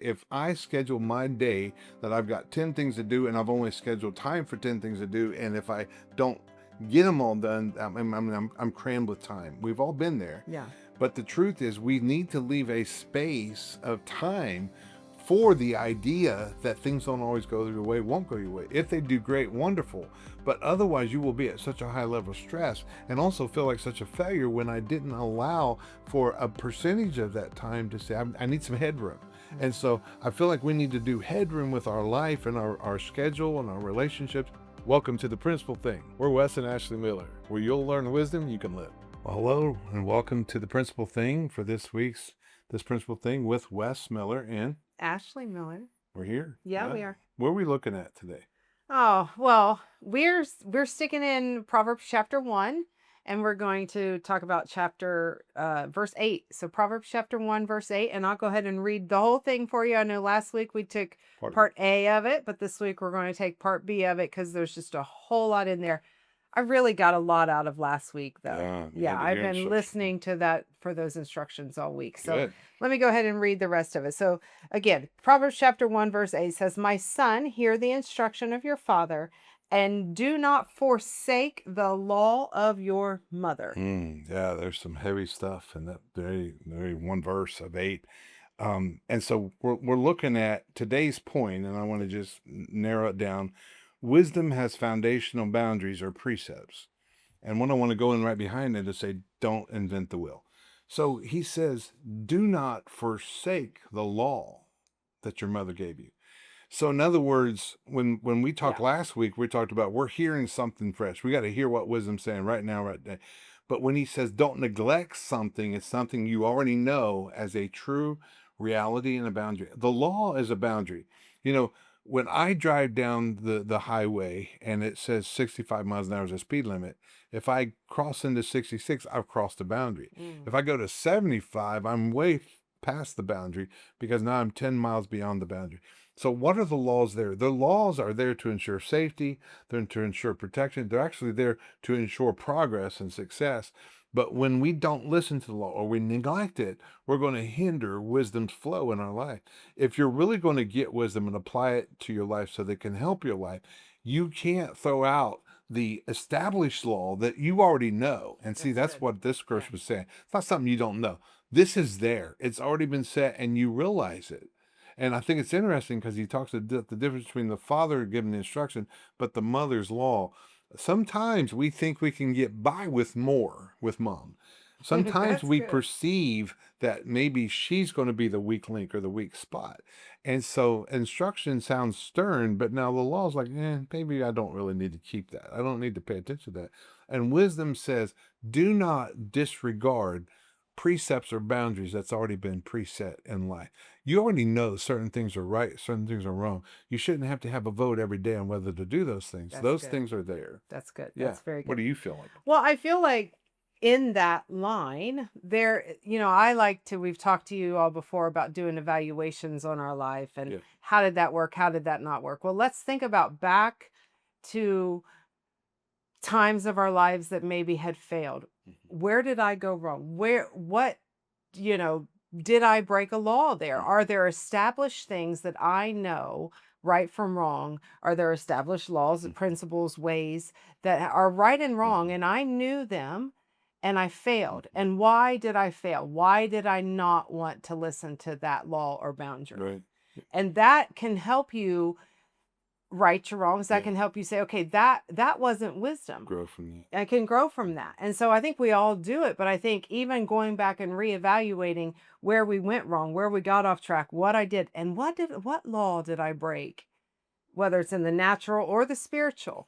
if I schedule my day that I've got 10 things to do and I've only scheduled time for 10 things to do, and if I don't get them all done, I'm crammed with time. We've all been there. Yeah. But the truth is, we need to leave a space of time for the idea that things don't always go your way, won't go your way. If they do great, wonderful. But otherwise, you will be at such a high level of stress and also feel like such a failure when I didn't allow for a percentage of that time to say, I need some headroom. And so I feel like we need to do headroom with our life and our schedule and our relationships. Welcome to The Principal Thing. We're Wes and Ashley Miller, where you'll learn wisdom you can live. Well, hello, and welcome to The Principal Thing for this Principal Thing with Wes Miller and Ashley Miller. We're here. Yeah, we are. What are we looking at today? Oh, well, we're sticking in Proverbs chapter 1, and we're going to talk about verse 8. So Proverbs chapter 1, verse 8, and I'll go ahead and read the whole thing for you. I know last week we took part A of it, but this week we're going to take part B of it because there's just a whole lot in there. I really got a lot out of last week, though. Yeah, I've been listening to that for those instructions all week. So Good. Let me go ahead and read the rest of it. So again, Proverbs chapter 1, verse 8 says, "My son, hear the instruction of your father, and do not forsake the law of your mother." Yeah, there's some heavy stuff in that very one verse of 8. And so we're looking at today's point, and I want to just narrow it down. Wisdom has foundational boundaries or precepts. And what I want to go in right behind it is say, don't invent the wheel. So he says, do not forsake the law that your mother gave you. So in other words, when we talked last week, we talked about we're hearing something fresh. We got to hear what wisdom's saying right now, right there. But when he says don't neglect something, it's something you already know as a true reality and a boundary. The law is a boundary. You know, when I drive down the highway and it says 65 miles an hour is a speed limit, if I cross into 66, I've crossed the boundary. If I go to 75, I'm way past the boundary because now I'm 10 miles beyond the boundary. So what are the laws there? The laws are there to ensure safety, they're to ensure protection. They're actually there to ensure progress and success. But when we don't listen to the law or we neglect it, we're going to hinder wisdom's flow in our life. If you're really going to get wisdom and apply it to your life so that it can help your life, you can't throw out the established law that you already know. And see, that's what this verse was saying. It's not something you don't know. This is there. It's already been set and you realize it. And I think it's interesting because he talks about the difference between the father giving the instruction, but the mother's law. Sometimes we think we can get by with more with mom. Sometimes we perceive that maybe she's going to be the weak link or the weak spot. And so instruction sounds stern, but now the law's like, maybe I don't really need to keep that. I don't need to pay attention to that. And wisdom says, do not disregard precepts or boundaries that's already been preset in life. You already know certain things are right, certain things are wrong. You shouldn't have to have a vote every day on whether to do those things. Those things are there. That's good. Yeah. That's very good. What do you feel like? Well, I feel like in that line there, we've talked to you all before about doing evaluations on our life and how did that work? How did that not work? Well, let's think about back to times of our lives that maybe had failed. Where did I go wrong? Did I break a law there? Are there established things that I know right from wrong? Are there established laws, principles, ways that are right and wrong? And I knew them and I failed. And why did I fail? Why did I not want to listen to that law or boundary? Right. And that can help you right your wrongs. That can help you say, okay, that wasn't wisdom. Grow from that. I can grow from that. And so I think we all do it, but I think even going back and reevaluating where we went wrong, where we got off track, what I did, and what law did I break, whether it's in the natural or the spiritual,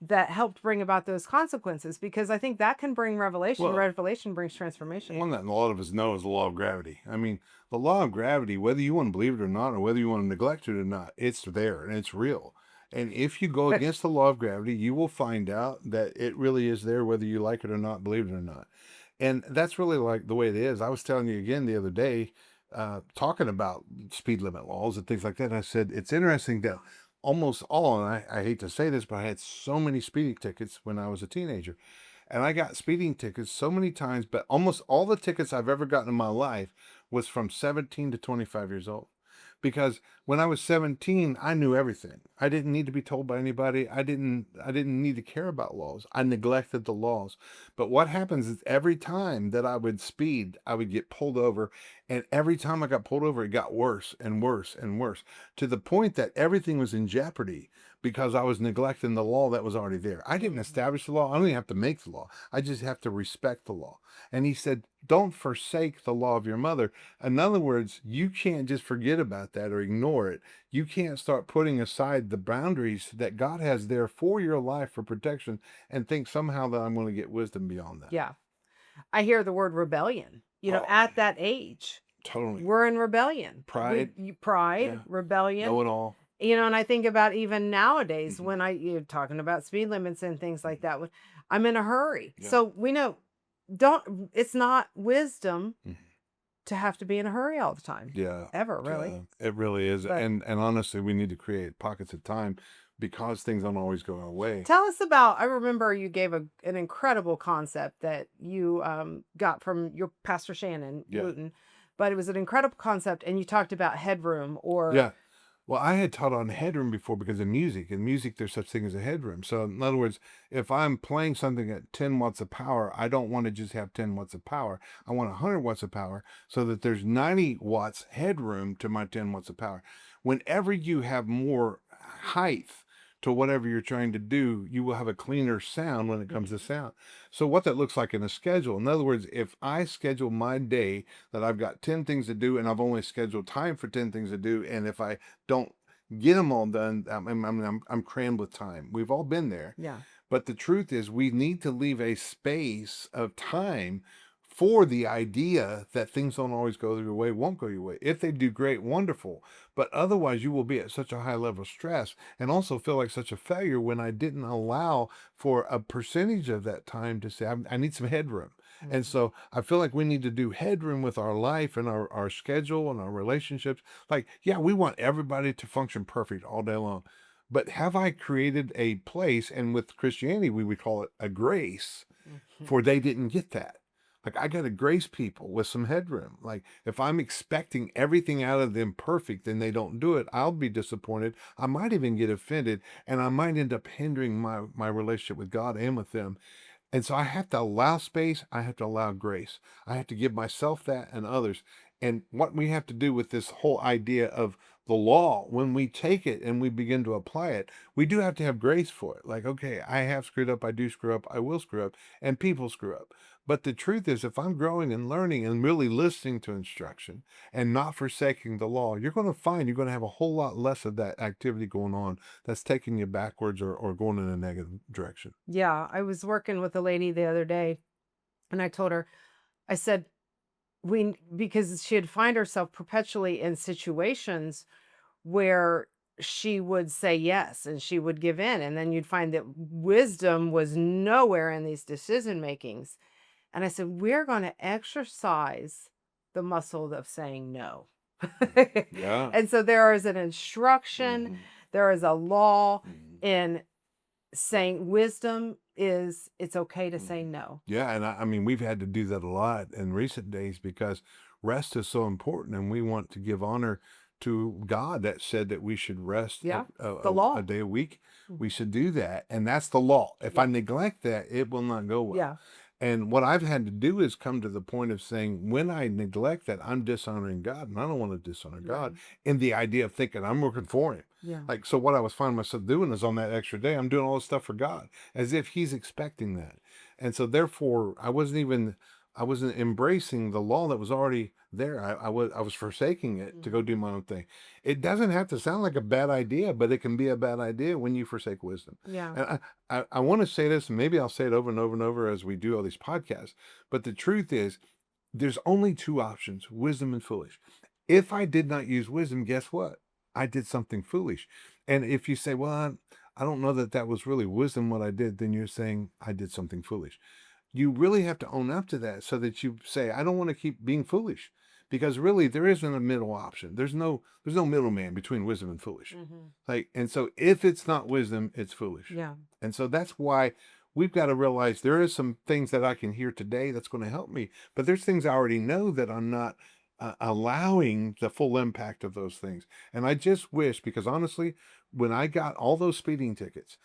that helped bring about those consequences, because I think that can bring revelation. Revelation brings transformation. One that a lot of us know is the law of gravity. I mean, the law of gravity, whether you want to believe it or not, or whether you want to neglect it or not, it's there and it's real. And if you go against the law of gravity, you will find out that it really is there, whether you like it or not, believe it or not. And that's really like the way it is. I was telling you again the other day, talking about speed limit laws and things like that. I said, it's interesting that almost all, and I hate to say this, but I had so many speeding tickets when I was a teenager. And I got speeding tickets so many times, but almost all the tickets I've ever gotten in my life was from 17 to 25 years old. because when I was 17, I knew everything. I didn't need to be told by anybody. I didn't need to care about laws. I neglected the laws. But what happens is every time that I would speed, I would get pulled over, and every time I got pulled over, it got worse and worse and worse, to the point that everything was in jeopardy because I was neglecting the law that was already there. I didn't establish the law. I don't even have to make the law. I just have to respect the law. And he said, don't forsake the law of your mother. In other words, you can't just forget about that or ignore it. You can't start putting aside the boundaries that God has there for your life for protection and think somehow that I'm going to get wisdom beyond that. Yeah. I hear the word rebellion. Oh, At that age, totally. we're in rebellion. Pride. Pride, Yeah. rebellion. Know it all. And I think about even nowadays Mhm. when you're talking about speed limits and things like that. I'm in a hurry. Yeah. So we know, it's not wisdom Mhm. to have to be in a hurry all the time. Yeah. Ever, really. It really is. But And honestly, we need to create pockets of time because things don't always go our way. tell us about, I remember you gave an incredible concept that you got from your Pastor Shannon Yeah. Wooten, but it was an incredible concept. And you talked about headroom or, Yeah. Well, I had taught on headroom before because of music. In music, there's such thing as a headroom. So, in other words, if I'm playing something at 10 watts of power, I don't want to just have 10 watts of power. I want 100 watts of power so that there's 90 watts headroom to my 10 watts of power. Whenever you have more height to whatever you're trying to do, you will have a cleaner sound when it comes to sound. So, what that looks like in a schedule, in other words, if I schedule my day that I've got 10 things to do and I've only scheduled time for 10 things to do, and if I don't get them all done, I'm crammed with time. We've all been there. yeah. But the truth is, we need to leave a space of time for the idea that things don't always go your way, won't go your way. If they do great, wonderful. But otherwise, you will be at such a high level of stress and also feel like such a failure when I didn't allow for a percentage of that time to say, I need some headroom. And so I feel like we need to do headroom with our life and our schedule and our relationships. Like, yeah, we want everybody to function perfect all day long. But have I created a place, and with Christianity, we would call it a grace, Mhm. for they didn't get that. Like, I got to grace people with some headroom. Like, if I'm expecting everything out of them perfect and they don't do it, I'll be disappointed. I might even get offended, and I might end up hindering my relationship with God and with them. And so I have to allow space. I have to allow grace. I have to give myself that and others. And what we have to do with this whole idea of the law, when we take it and we begin to apply it, we do have to have grace for it. Like, okay, I have screwed up. I do screw up. I will screw up. And people screw up. But the truth is, if I'm growing and learning and really listening to instruction and not forsaking the law, you're going to find you're going to have a whole lot less of that activity going on that's taking you backwards or going in a negative direction. Yeah. I was working with a lady the other day and I told her, I said, because she'd find herself perpetually in situations where she would say yes and she would give in. And then you'd find that wisdom was nowhere in these decision makings. And I said, we're going to exercise the muscle of saying no. Yeah. And so there is an instruction, Mhm. there is a law Mhm. in saying wisdom is it's okay to say Mhm. no. Yeah, and I mean, we've had to do that a lot in recent days because rest is so important, and we want to give honor to God that said that we should rest Yeah. a, The a, a law. day a week. We Mhm. should do that, and that's the law. If I Yeah. neglect that, it will not go well. Yeah. And what I've had to do is come to the point of saying, when I neglect that, I'm dishonoring God, and I don't want to dishonor God Right. in the idea of thinking I'm working for Him. Yeah. Like, so what I was finding myself doing is on that extra day, I'm doing all this stuff for God as if He's expecting that. And so therefore I wasn't embracing the law that was already there. I was forsaking it to go Mhm. do my own thing. It doesn't have to sound like a bad idea, but it can be a bad idea when you forsake wisdom. Yeah. And I want to say this, and maybe I'll say it over and over and over as we do all these podcasts. But the truth is, there's only two options: wisdom and foolish. If I did not use wisdom, guess what? I did something foolish. And if you say, well, I don't know that that was really wisdom what I did, then you're saying I did something foolish. You really have to own up to that so that you say, I don't want to keep being foolish. Because really there isn't a middle option. There's no middleman between wisdom and foolish. Mhm. Like, and so if it's not wisdom, it's foolish. Yeah. And so that's why we've got to realize there is some things that I can hear today that's going to help me, but there's things I already know that I'm not allowing the full impact of those things. And I just wish, because honestly, when I got all those speeding tickets,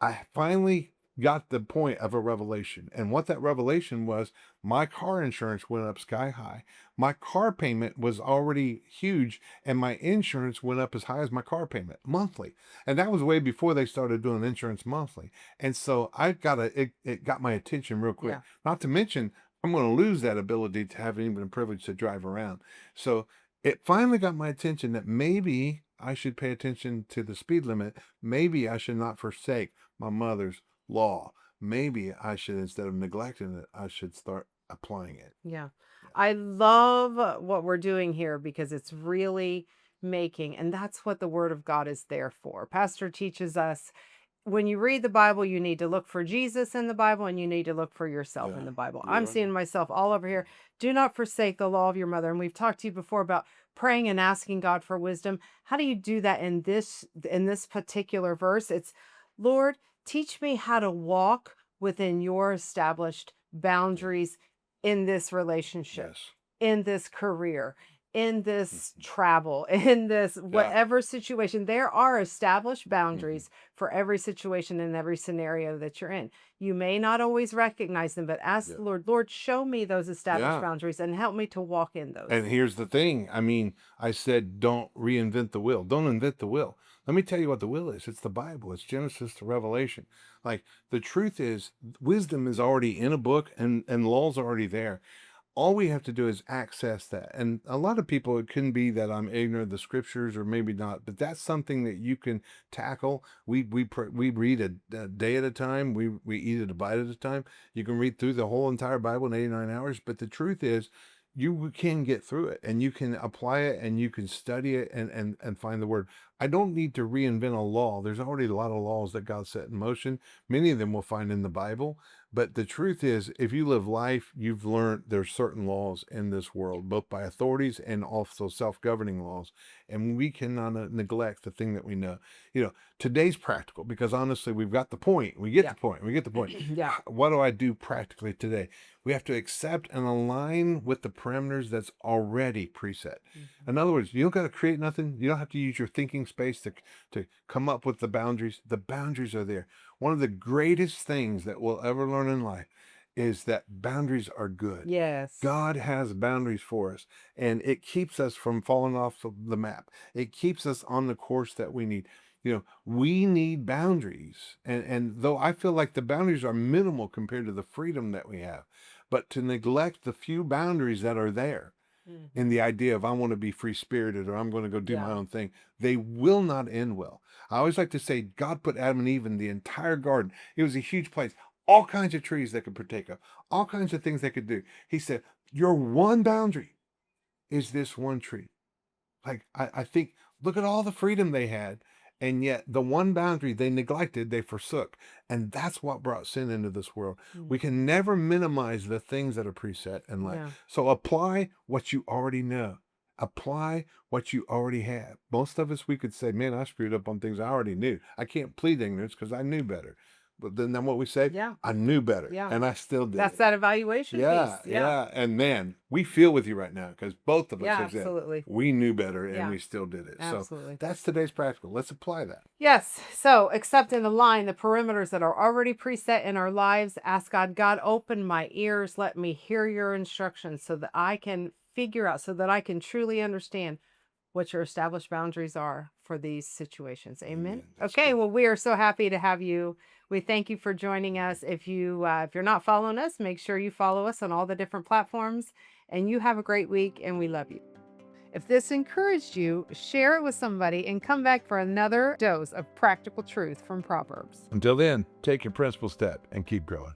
I finally got the point of a revelation. And what that revelation was, my car insurance went up sky high. My car payment was already huge, and my insurance went up as high as my car payment monthly. And that was way before they started doing insurance monthly. And so it got my attention real quick. Yeah. Not to mention, I'm going to lose that ability to have even a privilege to drive around. So it finally got my attention that maybe I should pay attention to the speed limit. Maybe I should not forsake my mother's law. Maybe I should, instead of neglecting it, I should start applying it. Yeah. I love what we're doing here because it's really making, and that's what the Word of God is there for. Pastor teaches us when you read the Bible, you need to look for Jesus in the Bible and you need to look for yourself in Yeah, the Bible. you're I'm right. seeing myself all over here. Do not forsake the law of your mother. And we've talked to you before about praying and asking God for wisdom. How do you do that in this particular verse? It's, Lord, teach me how to walk within your established boundaries in this relationship, Yes. in this career, in this Mhm. travel, in this Yeah. whatever situation. There are established Mhm. boundaries for every situation and every scenario that you're in. You may not always recognize them, but ask Yeah. the Lord, Lord, show me those established Yeah. boundaries and help me to walk in those. And here's the thing. I mean, I said, don't reinvent the wheel. Don't invent the wheel. Let me tell you what the will is. It's the Bible. It's Genesis to Revelation. Like, the truth is, wisdom is already in a book, and law's already there. All we have to do is access that. And a lot of people, it can be that I'm ignorant of the scriptures, or maybe not, but that's something that you can tackle. We read a day at a time. We eat a bite at a time. You can read through the whole entire Bible in 89 hours. But the truth is, you can get through it, and you can apply it, and you can study it, and find the word. I don't need to reinvent a law. There's already a lot of laws that God set in motion. Many of them we'll find in the Bible. But the truth is, if you live life, you've learned there's certain laws in this world, both by authorities and also self-governing laws. And we cannot neglect the thing that we know. Today's practical, because honestly, we've got the point. We get Yeah. the point. We get the point. Yeah. What do I do practically today? We have to accept and align with the parameters that's already preset. Mhm. In other words, you don't got to create nothing. You don't have to use your thinking space to come up with the boundaries. The boundaries are there. One of the greatest things that we'll ever learn in life is that boundaries are good. Yes. God has boundaries for us, and it keeps us from falling off the map. It keeps us on the course that we need. We need boundaries. And though I feel like the boundaries are minimal compared to the freedom that we have, but to neglect the few boundaries that are there, in Mhm. the idea of I want to be free spirited, or I'm going to go do my Yeah. own thing, they will not end well. I always like to say God put Adam and Eve in the entire garden. It was a huge place, all kinds of trees they could partake of, all kinds of things they could do. He said, your one boundary is this one tree. Like, I think, look at all the freedom they had, and yet the one boundary they neglected, they forsook. And that's what brought sin into this world. We Mm. can never minimize the things that are preset in life. Yeah. So apply what you already know. Apply what you already have. Most of us, we could say, man, I screwed up on things I already knew. I can't plead ignorance because I knew better. But then what we say, Yeah. I knew better, Yeah. and I still did That's it. that evaluation Yeah, piece. Yeah. And man, we feel with you right now, because both of us Yeah, have said absolutely. we knew better and Yeah. we still did it. Absolutely. So that's today's practical. Let's apply that. Yes. So accept and align the perimeters that are already preset in our lives. Ask God, God, open my ears. Let me hear your instructions so that I can figure out, so that I can truly understand what your established boundaries are for these situations. Amen. Amen. That's Okay. good. Well, we are so happy to have you. We thank you for joining us. If you're not following us, make sure you follow us on all the different platforms. And you have a great week, and we love you. If this encouraged you, share it with somebody and come back for another dose of practical truth from Proverbs. Until then, take your principal step and keep growing.